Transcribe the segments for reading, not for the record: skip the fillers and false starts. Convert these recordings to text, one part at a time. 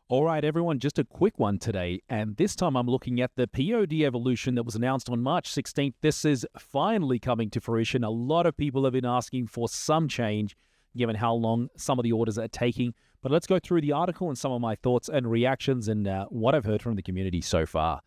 All right, everyone, just a quick one today. And this time I'm looking at the POD evolution that was announced on March 16th. This is finally coming to fruition. A lot of people have been asking for some change, given how long some of the orders are taking. But let's go through the article and some of my thoughts and reactions and what I've heard from the community so far.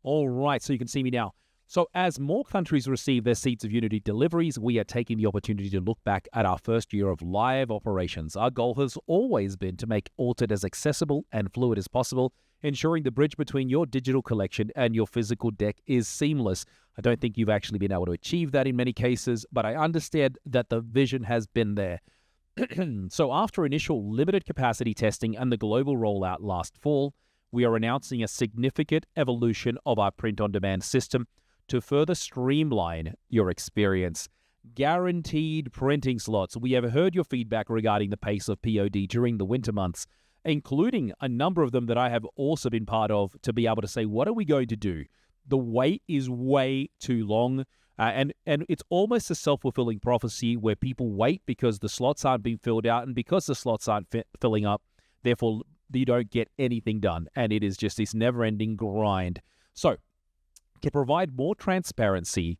All right, so you can see me now. So as more countries receive their Seeds of Unity deliveries, we are taking the opportunity to look back at our first year of live operations. Our goal has always been to make Altered as accessible and fluid as possible, ensuring the bridge between your digital collection and your physical deck is seamless. I don't think you've actually been able to achieve that in many cases, but I understand that the vision has been there. So after initial limited capacity testing and the global rollout last fall, we are announcing a significant evolution of our print-on-demand system to further streamline your experience. Guaranteed printing slots. We have heard your feedback regarding the pace of POD during the winter months, including a number of them that I have also been part of, to be able to say, what are we going to do? The wait is way too long, and it's almost a self-fulfilling prophecy where people wait because the slots aren't being filled out, and because the slots aren't filling up, therefore you don't get anything done, and it is just this never-ending grind. So, to provide more transparency,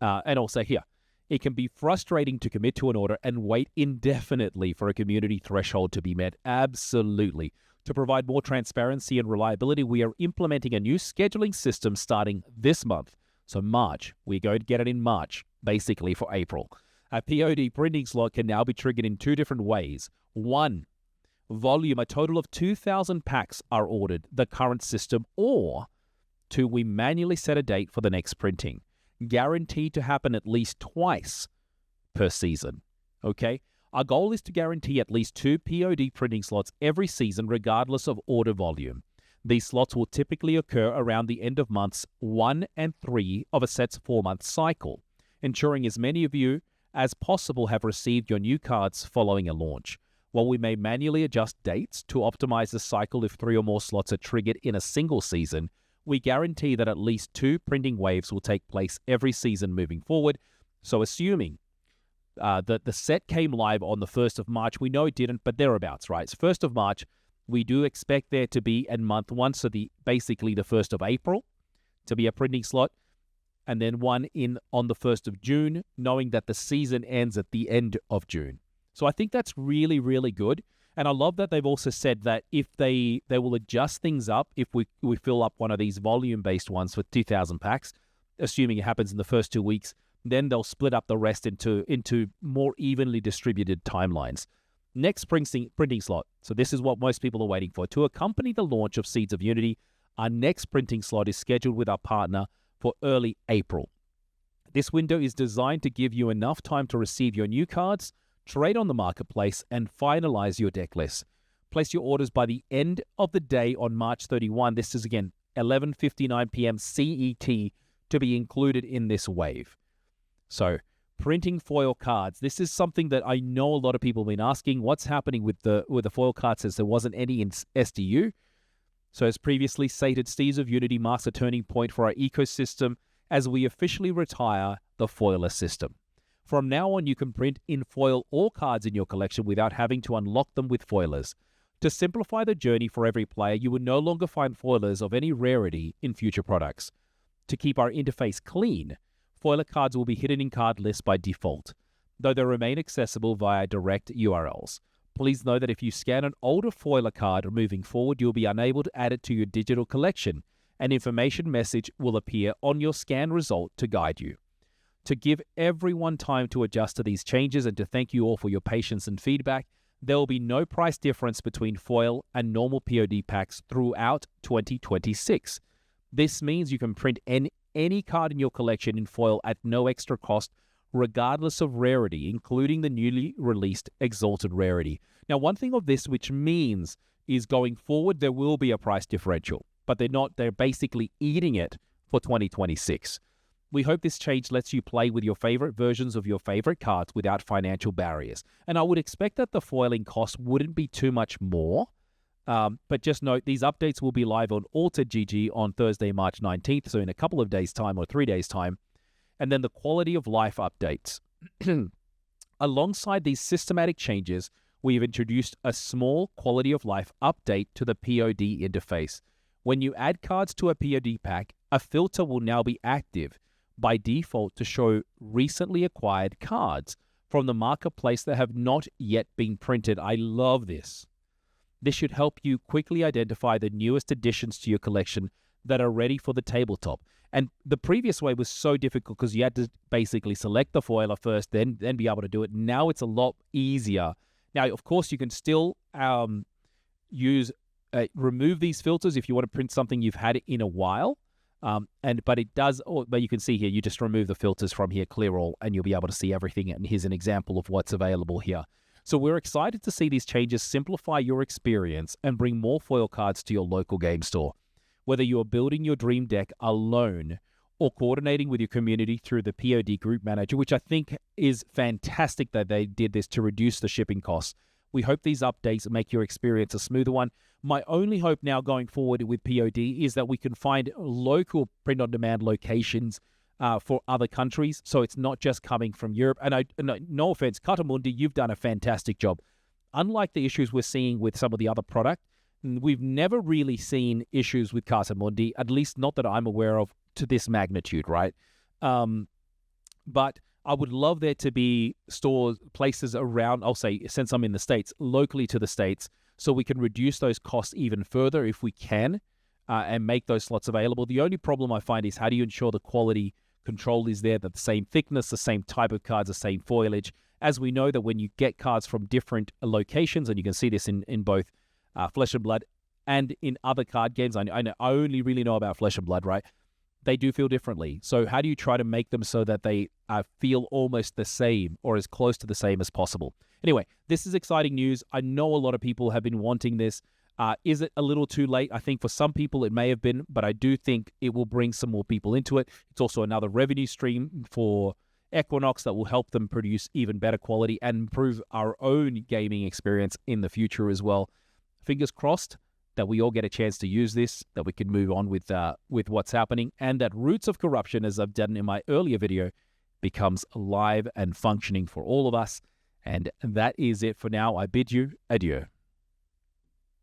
and also here, it can be frustrating to commit to an order and wait indefinitely for a community threshold to be met. Absolutely. To provide more transparency and reliability, we are implementing a new scheduling system starting this month. So March, we're going to get it in March, basically for April. A POD printing slot can now be triggered in two different ways. One, volume, a total of 2,000 packs are ordered, the current system, or two, we manually set a date for the next printing, guaranteed to happen at least twice per season. Okay? Our goal is to guarantee at least 2 POD printing slots every season, regardless of order volume. These slots will typically occur around the end of months 1 and 3 of a set's 4-month cycle, ensuring as many of you as possible have received your new cards following a launch. While we may manually adjust dates to optimize the cycle if 3 or more slots are triggered in a single season, we guarantee that at least 2 printing waves will take place every season moving forward. So assuming that the set came live on the 1st of March, we know it didn't, but thereabouts, right? So 1st of March, we do expect there to be in month 1, so basically the 1st of April, to be a printing slot, and then one on the 1st of June, knowing that the season ends at the end of June. So I think that's really, really good. And I love that they've also said that if they will adjust things up if we fill up one of these volume-based ones for 2,000 packs, assuming it happens in the first 2 weeks, then they'll split up the rest into more evenly distributed timelines. Next printing slot. So this is what most people are waiting for. To accompany the launch of Seeds of Unity, our next printing slot is scheduled with our partner for early April. This window is designed to give you enough time to receive your new cards, trade on the marketplace, and finalize your deck list. Place your orders by the end of the day on March 31. This is, again, 11:59 p.m. CET to be included in this wave. So, printing foil cards. This is something that I know a lot of people have been asking. What's happening with the foil cards, as there wasn't any in SDU? So, as previously stated, Seeds of Unity marks a turning point for our ecosystem as we officially retire the foiler system. From now on, you can print in foil all cards in your collection without having to unlock them with foilers. To simplify the journey for every player, you will no longer find foilers of any rarity in future products. To keep our interface clean, foiler cards will be hidden in card lists by default, though they remain accessible via direct URLs. Please know that if you scan an older foiler card moving forward, you'll be unable to add it to your digital collection. An information message will appear on your scan result to guide you. To give everyone time to adjust to these changes and to thank you all for your patience and feedback, there will be no price difference between foil and normal POD packs throughout 2026. This means you can print any card in your collection in foil at no extra cost, regardless of rarity, including the newly released Exalted Rarity. Now, one thing of this which means is going forward there will be a price differential, but they're basically eating it for 2026. We hope this change lets you play with your favorite versions of your favorite cards without financial barriers. And I would expect that the foiling cost wouldn't be too much more. But just note, these updates will be live on Altered GG on Thursday, March 19th, so in a couple of days' time or 3 days' time. And then the quality of life updates. Alongside these systematic changes, we've introduced a small quality of life update to the POD interface. When you add cards to a POD pack, a filter will now be active by default to show recently acquired cards from the marketplace that have not yet been printed. I love this. This should help you quickly identify the newest additions to your collection that are ready for the tabletop. And the previous way was so difficult because you had to basically select the foiler first, then be able to do it. Now it's a lot easier. Now, of course, you can still remove these filters if you want to print something you've had in a while. But you can see here, you just remove the filters from here, clear all, and you'll be able to see everything. And here's an example of what's available here. So we're excited to see these changes simplify your experience and bring more foil cards to your local game store. Whether you're building your dream deck alone or coordinating with your community through the POD Group Manager, which I think is fantastic that they did this to reduce the shipping costs. We hope these updates make your experience a smoother one. My only hope now going forward with POD is that we can find local print-on-demand locations for other countries, so it's not just coming from Europe. And no offense, Cartamundi, you've done a fantastic job. Unlike the issues we're seeing with some of the other product, we've never really seen issues with Cartamundi, at least not that I'm aware of, to this magnitude, right? But I would love there to be stores, places around, I'll say, since I'm in the States, locally to the States, so we can reduce those costs even further if we can, and make those slots available. The only problem I find is how do you ensure the quality control is there, that the same thickness, the same type of cards, the same foliage, as we know that when you get cards from different locations, and you can see this in both Flesh and Blood and in other card games, I only really know about Flesh and Blood, right? They do feel differently. So how do you try to make them so that they feel almost the same or as close to the same as possible? Anyway, this is exciting news. I know a lot of people have been wanting this. Is it a little too late? I think for some people it may have been, but I do think it will bring some more people into it. It's also another revenue stream for Equinox that will help them produce even better quality and improve our own gaming experience in the future as well. Fingers crossed that we all get a chance to use this, that we can move on with what's happening, and that Roots of Corruption, as I've done in my earlier video, becomes live and functioning for all of us. And that is it for now. I bid you adieu.